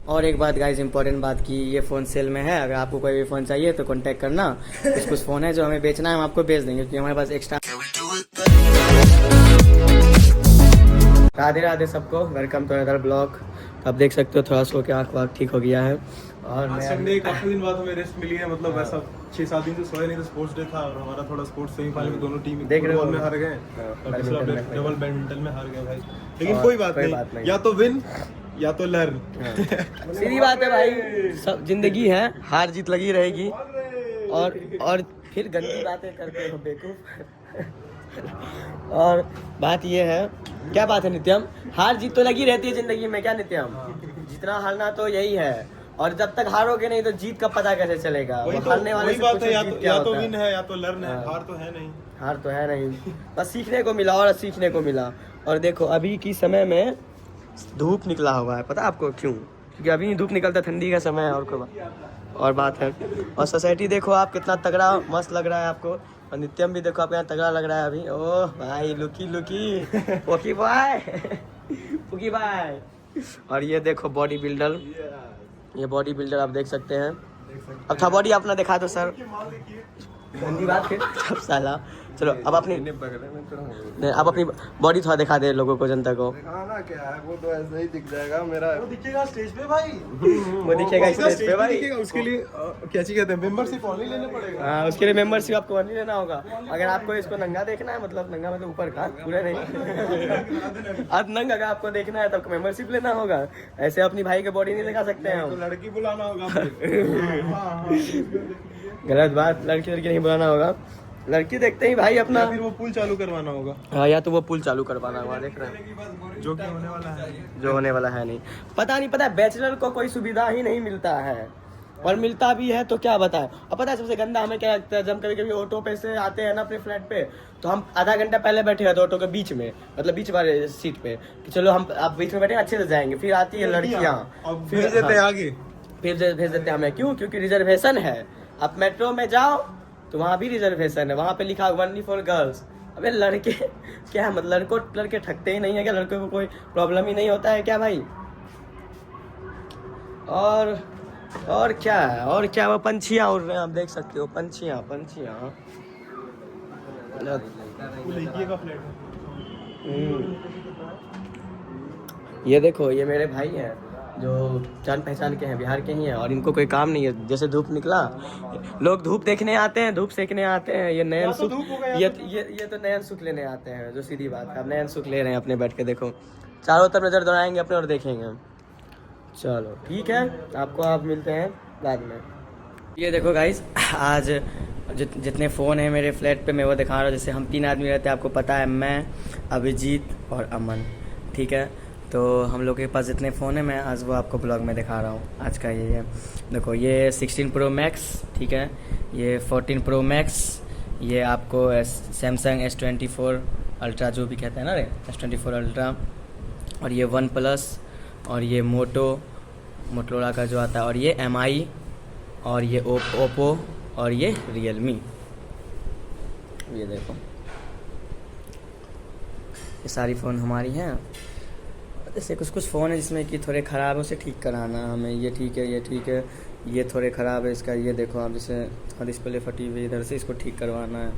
और एक बात गाइज इंपॉर्टेंट बात की, ये फ़ोन सेल में है। अगर आपको कोई भी फ़ोन चाहिए तो कांटेक्ट करना। कुछ फ़ोन है जो हमें बेचना है, हम आपको बेच देंगे क्योंकि हमारे पास एक्स्ट्रा। राधे राधे सबको, वेलकम टू अनदर ब्लॉग। आप देख सकते हो थोड़ा सो के आँख वाँख ठीक हो गया है। और आज संडे काफी दिन बाद हमें रेस्ट मिली है, मतलब वैसा 6-7 दिन से सोए नहीं, तो स्पोर्ट्स डे था और हमारा थोड़ा स्पोर्ट्स सेमीफाइनल में दोनों टीम देख रहे हो फुटबॉल में हार गए और दूसरा डबल बैडमिंटन में हार गए भाई। लेकिन कोई बात नहीं, या तो विन या तो लर्न। सीधी बात है भाई, सब जिंदगी है, हार जीत लगी रहेगी। और फिर गंदी बातें करते हो बेवकूफ। और बात ये है, क्या बात है नित्यम, हार जीत तो लगी रहती है जिंदगी में, क्या नित्यम? जितना हारना तो यही है, और जब तक हारोगे नहीं तो जीत का पता कैसे चलेगा? वही तो, हारने वाले वही से बात पूछो है, जीत क्या या तो होता है। विन है या तो लर्न है, हाँ। हार तो है नहीं। हार तो है नहीं, बस सीखने को मिला और सीखने को मिला। और देखो अभी की समय में धूप निकला हुआ है, पता है आपको क्यों? क्योंकि अभी धूप निकलता, ठंडी का समय है। और बात है, और सोसाइटी देखो आप कितना तगड़ा मस्त लग रहा है आपको। और नित्यम भी देखो आप यहाँ तगड़ा लग रहा है अभी। ओह भाई लुकी लुकी पोकी बॉय पुकी बॉय। और ये देखो बॉडी बिल्डर, ये बॉडी बिल्डर आप देख सकते हैं। अब था बॉडी अपना दिखा दो सर। गंदी बात है सब साला। चलो अब अपनी बॉडी थोड़ा दिखा दे लोगों को, जनता को। दिखाना क्या है, वो तो ऐसे ही दिख जाएगा मेरा, वो दिखेगा स्टेज पे भाई। वो दिखेगा स्टेज पे भाई। उसके लिए क्या चीज कहते हैं, मेंबरशिप ऑनली लेना पड़ेगा। हाँ, उसके लिए मेंबरशिप आपको नहीं लेना होगा। अगर आपको इसको नंगा देखना है, मतलब नंगा मतलब ऊपर का पूरा नहीं अब नंगा अगर आपको देखना है तब मेंबरशिप लेना होगा। ऐसे अपनी भाई के बॉडी नहीं दिखा सकते हैं तो हम। लड़की बुलाना होगा। गलत बात, लड़की लड़की नहीं बुलाना होगा। लड़की देखते ही भाई अपना, फिर वो पुल चालू करवाना होगा। हाँ, या तो वो पुल चालू करवाना होगा। देख रहे हैं जो कि होने वाला है, जो होने वाला है नहीं। पता नहीं, पता है बैचलर को कोई सुविधा ही नहीं मिलता है, और मिलता भी है तो क्या बताएं। अब पता है सबसे गंदा हमें क्या लगता है, जब कभी कभी ऑटो पे से आते हैं ना अपने फ्लैट पे, तो हम आधा घंटा पहले बैठे रहते ऑटो के बीच में, मतलब बीच वाले सीट पे, कि चलो हम आप बीच में बैठे अच्छे से जाएंगे। फिर आती है लड़कियाँ, फिर देते हैं आगे, फिर भेज देते हैं हमें। क्यों? क्योंकि रिजर्वेशन है। आप मेट्रो में जाओ तो वहाँ भी रिजर्वेशन है, वहाँ पे लिखा ओनली फॉर गर्ल्स। अबे लड़के क्या मतलब, लड़के ठगते ही नहीं है क्या? लड़कों को कोई प्रॉब्लम ही नहीं होता है क्या भाई? और क्या है, और क्या, वो पंछियाँ उड़ रहे हैं, आप देख सकते हो पंछियाँ। लड़की का फ्लैट है। ये देखो, ये मेरे भाई हैं जो जान पहचान के हैं, बिहार के ही हैं, और इनको कोई काम नहीं है। जैसे धूप निकला, लोग धूप देखने आते हैं, धूप सेकने आते हैं। ये नयन सुख, ये तो नयन सुख लेने आते हैं, जो सीधी बात है। अब नयन सुख ले रहे हैं अपने बैठ के। देखो चारों तरफ नजर दौड़ाएंगे अपने और देखेंगे। चलो ठीक है, आपको आप मिलते हैं बाद में। ये देखो गाइस, आज जितने फ़ोन हैं मेरे फ्लैट पे मैं वो दिखा रहा हूँ। जैसे हम 3 आदमी रहते हैं, आपको पता है, मैं, अभिजीत और अमन, ठीक है। तो हम लोग के पास जितने फ़ोन हैं मैं आज वो आपको ब्लॉग में दिखा रहा हूँ। आज का ये है, देखो ये 16 प्रो मैक्स, ठीक है, ये 14 प्रो मैक्स, ये आपको सैमसंग S24 अल्ट्रा जो भी कहते हैं ना रे, S24 अल्ट्रा, और ये वन प्लस, और ये मोटोरोला का जो आता है, और ये MI, और ये ओप्पो, और ये रियलमी। ये देखो ये सारी फ़ोन हमारी हैं। जैसे कुछ फ़ोन है जिसमें कि थोड़े ख़राब है, उसे ठीक कराना हमें। ये ठीक है, ये ठीक है, ये थोड़े ख़राब है इसका। ये देखो आप, जैसे डिस्प्ले फटी हुई इधर से, इसको ठीक करवाना है।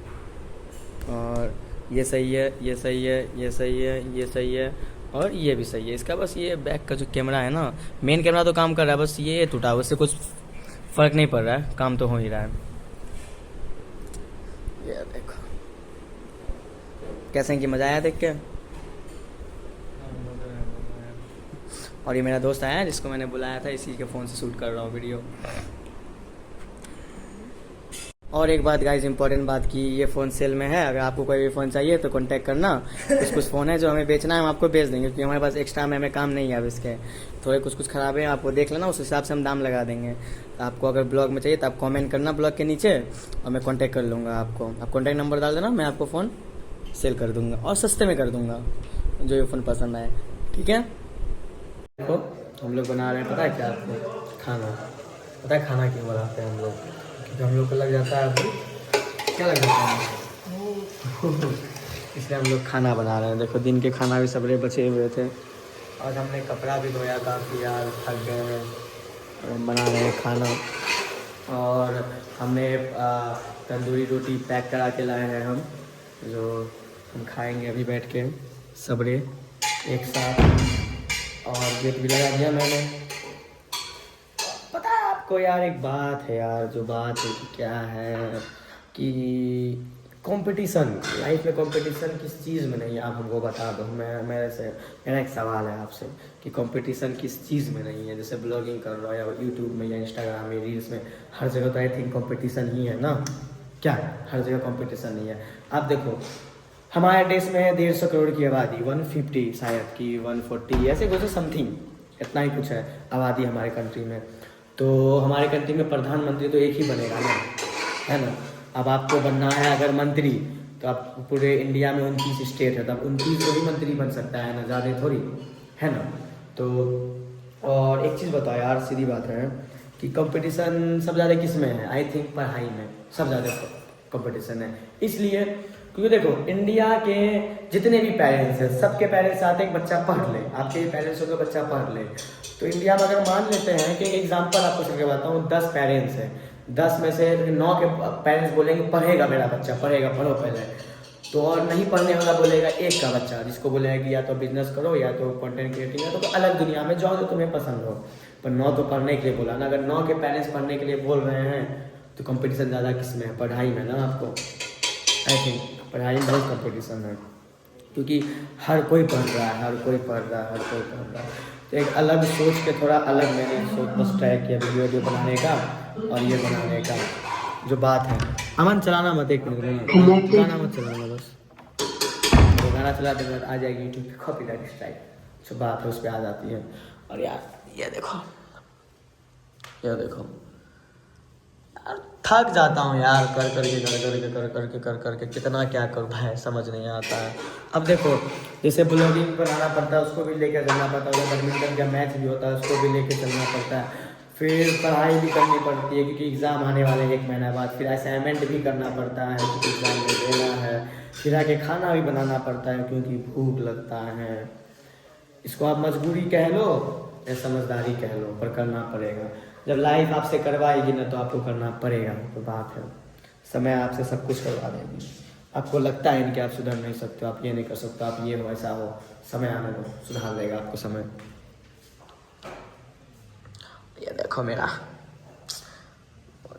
और ये सही है, ये सही है, ये सही है, ये सही है, और ये भी सही है इसका। बस ये बैक का जो कैमरा है ना, मेन कैमरा तो काम कर रहा है, बस ये टूटा हुआ, उससे कुछ फ़र्क नहीं पड़ रहा है, काम तो हो ही रहा है। ये देखो कैसे कि मज़ा आया देख के। और ये मेरा दोस्त आया है जिसको मैंने बुलाया था, इसी के फ़ोन से शूट कर रहा हूँ वीडियो। और एक बात गाइज इंपॉर्टेंट बात की, ये फ़ोन सेल में है। अगर आपको कोई भी फ़ोन चाहिए तो कांटेक्ट करना। कुछ फ़ोन है जो हमें बेचना है, हम आपको बेच देंगे क्योंकि हमारे पास एक्स्ट्रा में हमें काम नहीं है अब इसके। थोड़े कुछ ख़राब है, आपको देख लेना, उस हिसाब से हम दाम लगा देंगे। आपको अगर ब्लॉग में चाहिए तो आप कमेंट करना ब्लॉग के नीचे, और मैं कांटेक्ट कर लूँगा आपको। आप कॉन्टैक्ट नंबर डाल देना, मैं आपको फ़ोन सेल कर दूँगा और सस्ते में कर दूँगा जो ये फ़ोन पसंद आए, ठीक है। देखो हम लोग बना रहे हैं, पता है क्या आपको? खाना। पता है खाना क्यों बनाते हैं हम लोग? क्योंकि हम लोग को लग जाता है अभी, क्या लग जाता है इसलिए हम लोग खाना बना रहे हैं। देखो दिन के खाना भी सबरे बचे हुए थे, और हमने कपड़ा भी धोया काफ़ी यार, थक गए हैं। हम बना रहे हैं खाना और हमने तंदूरी रोटी पैक करा के लाए हैं हम, जो हम खाएंगे अभी बैठ के सबरे एक साथ। और गेट भी लगा दिया मैंने। पता है आपको यार, एक बात है यार, जो बात है कि क्या है कि कंपटीशन, लाइफ में कंपटीशन किस चीज़ में नहीं है, आप हमको बता दो। मेरा एक सवाल है आपसे कि कंपटीशन किस चीज़ में नहीं है। जैसे ब्लॉगिंग कर रहा है या यूट्यूब में या इंस्टाग्राम में, रील्स में, हर जगह तो आई थिंक कंपटीशन ही है ना। क्या हर जगह कंपटीशन नहीं है? आप देखो, हमारे देश में है 150 करोड़ की आबादी, 150 शायद कि 140 ऐसे कुछ समथिंग, इतना ही कुछ है आबादी हमारे कंट्री में। तो हमारे कंट्री में प्रधानमंत्री तो एक ही बनेगा ना, है ना। अब आपको बनना है अगर मंत्री, तो आप पूरे इंडिया में 29 स्टेट है, तो आप 29 को ही मंत्री बन सकता है ना, ज़्यादा थोड़ी, है ना। तो और एक चीज़ बताओ यार, सीधी बात है कि कंपटीशन सब ज़्यादा किस में है? आई थिंक पढ़ाई में सब ज़्यादा कंपटीशन है। इसलिए क्योंकि देखो, इंडिया के जितने भी पेरेंट्स हैं, सबके पेरेंट्स चाहते हैं कि बच्चा पढ़ ले। आपके पेरेंट्स हो तो बच्चा पढ़ ले। तो इंडिया में अगर मान लेते हैं कि एग्जांपल आपको सबके बताता हूँ, 10 पेरेंट्स हैं, 10 में से 9 के पेरेंट्स बोलेंगे पढ़ेगा मेरा बच्चा, पढ़ेगा, पढ़ो पहले। तो और नहीं पढ़ने वाला बोलेगा एक का बच्चा, जिसको बोलेगा कि या तो बिजनेस करो या तो कंटेंट क्रिएटिंग है, तो अलग दुनिया में जाओ जो तुम्हें पसंद हो। पर 9 तो पढ़ने के लिए बोला ना। अगर 9 के पेरेंट्स पढ़ने के लिए बोल रहे हैं तो कंपटीशन ज़्यादा किस में है? पढ़ाई में ना। आपको आई थिंक पढ़ाई में बहुत कंपटीशन है, क्योंकि हर कोई पढ़ रहा है, हर कोई पढ़ रहा है, हर कोई पढ़ रहा है। तो एक अलग सोच के, थोड़ा अलग मैंने सोच बस ट्राई किया वीडियो बनाने का और ये बनाने का जो बात है। अमन चलाना मत, एक मिनट गाना मत चलाना, बस तो गाना चलाते बाद आ जाएगी यूट्यूब पे कॉपीराइट स्ट्राइक, जो बात है उस पर आ जाती है। और यार ये देखो, ये देखो यार, थक जाता हूँ यार कर करके कितना क्या करूँ भाई, समझ नहीं आता है। अब देखो, जैसे ब्लॉगिंग बनाना पड़ता है, उसको भी लेकर चलना पड़ता है, बैडमिंटन का मैच भी होता है, उसको भी लेकर चलना पड़ता है, फिर पढ़ाई भी करनी पड़ती है क्योंकि एग्ज़ाम आने वाले हैं 1 महीना बाद, फिर असाइनमेंट भी करना पड़ता है क्योंकि एग्ज़ाम में देना है, फिर आके खाना भी बनाना पड़ता है क्योंकि भूख लगता है। इसको आप मजबूरी कह लो या समझदारी कह लो, पर करना पड़ेगा। जब लाइफ आपसे करवाएगी ना तो आपको करना पड़ेगा। तो बात है, समय आपसे सब कुछ करवा देगी। आपको लगता है कि आप सुधर नहीं सकते, आप ये नहीं कर सकते, आप ये हो, ऐसा हो, समय आने दो, सुधार देगा आपको समय। ये देखो मेरा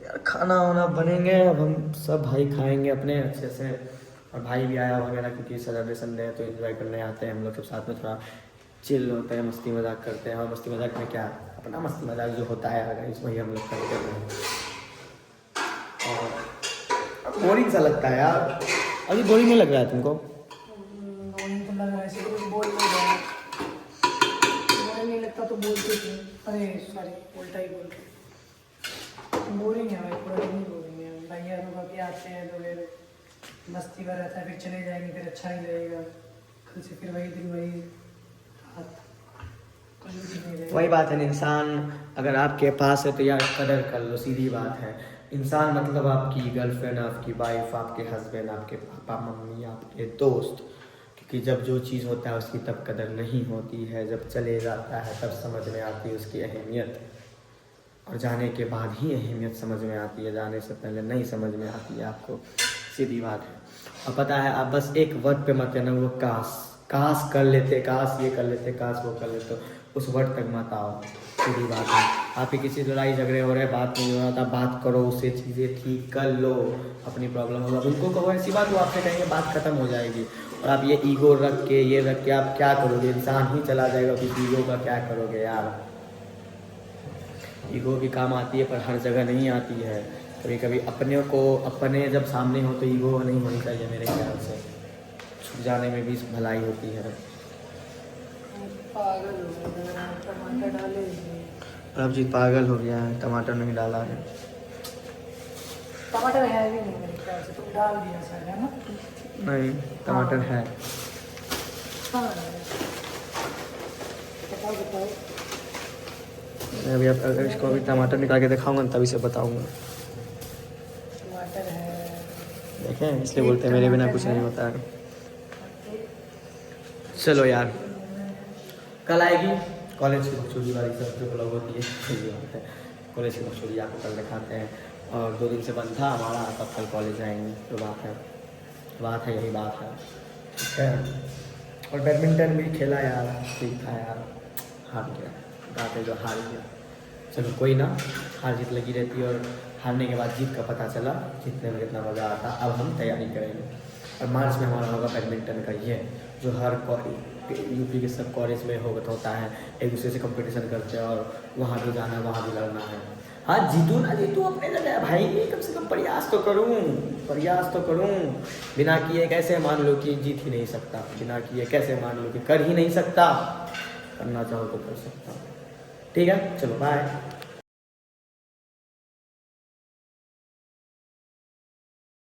यार, खाना वाना बनेंगे अब, हम सब भाई खाएंगे अपने अच्छे से। और भाई भी आया वगैरह क्योंकि सैटरडे संडे है तो एंजॉय करने आते हैं हम लोग सब साथ में, थोड़ा चिल होते हैं, मस्ती मजाक करते हैं। और मस्ती मजाक में क्या, अपना मस्ती मजाक जो होता है अगर वही हम लोग करते हैं। और बोरिंग सा लगता है यार, अभी बोरिंग नहीं लग रहा है तुमको? बोरिंग तो लग रहा है, ऐसे कुछ बोल नहीं रहा है। बोरिंग नहीं लगता तो बोलते थे, अरे सॉरी उल्टा ही बोल रहे। बोरिंग है भाई, पूरा नहीं बोरिंग है। भैया लोग अभी आते हैं तो फिर मस्ती कर रहा था, फिर चले जाएंगे, फिर अच्छा नहीं लगेगा। कल से फिर वही दिन वही वही बात है। इंसान अगर आपके पास है तो यार कदर कर लो, सीधी बात है। इंसान मतलब आपकी गर्लफ्रेंड, आपकी वाइफ, आपके हस्बैंड, आपके पापा मम्मी, आपके दोस्त। क्योंकि जब जो चीज़ होता है उसकी तब कदर नहीं होती है, जब चले जाता है तब समझ में आती है उसकी अहमियत, और जाने के बाद ही अहमियत समझ में आती है, जाने से पहले नहीं समझ में आती है आपको, सीधी बात है। और पता है, आप बस एक वर्ड पे मत कहना वो काश कर लेते, काश ये कर लेते, काश वो कर लेते, उस वर्ड तक मत आओ, सीधी बात है। आप ही किसी लड़ाई झगड़े हो रहे, बात नहीं हो रहा था, बात करो उससे, चीज़ें ठीक कर लो, अपनी प्रॉब्लम होगा उनको कहो, ऐसी बात वो आपसे कहेंगे, बात खत्म हो जाएगी। और आप ये ईगो रख के, ये रख के आप क्या करोगे? इंसान ही चला जाएगा, फिर ईगो का क्या करोगे यार? ईगो भी काम आती है पर हर जगह नहीं आती है। कभी कभी अपने को, अपने जब सामने हो तो ईगो नहीं होनी चाहिए मेरे ख्याल से, छुप जाने में भी भलाई होती है। पागल हो गया, टमाटर डाले अब जी पागल हो गया है, टमाटर नहीं डाला है। टमाटर है भी नहीं मेरे ख्याल से, तुम डाल दिया शायद, है ना? नहीं, टमाटर है। हाँ बताओ। मैं अभी अगर इसको अभी टमाटर निकाल के दिखाऊंगा तभी से बताऊंगा। टमाटर है, देखें, इसलिए बोलते हैं मेरे बिना कुछ नहीं होता है। चलो यार, कल आएगी कॉलेज की बकचोदी वाली सब जो ब्लॉग होती है सही बात है। कॉलेज की बकचोदी आपको कल दिखाते हैं। और 2 दिन से बंद था हमारा, तब कल कॉलेज आएंगे। तो बात है यही बात है, ठीक है। और बैडमिंटन भी खेला यार, ठीक था यार, हार गया। बात है जो हार गया, चलो कोई ना, हार जीत लगी रहती है। और हारने के बाद जीत का पता चला, जीतने में कितना मज़ा आता। अब हम तैयारी करेंगे और मार्च में हमारा होगा बैडमिंटन का, ये जो हर यूपी के सब कॉलेज में होता है, एक दूसरे से कंपटीशन करते हैं और वहाँ भी जाना है, वहाँ भी लड़ना है। हाँ जीतू ना जीतू अपने जगह भाई, कम से कम प्रयास तो करूँ। बिना किए कैसे मान लो कि जीत ही नहीं सकता, बिना किए कैसे मान लो कि कर ही नहीं सकता। करना चाहो तो कर सकता। ठीक है, चलो बाय।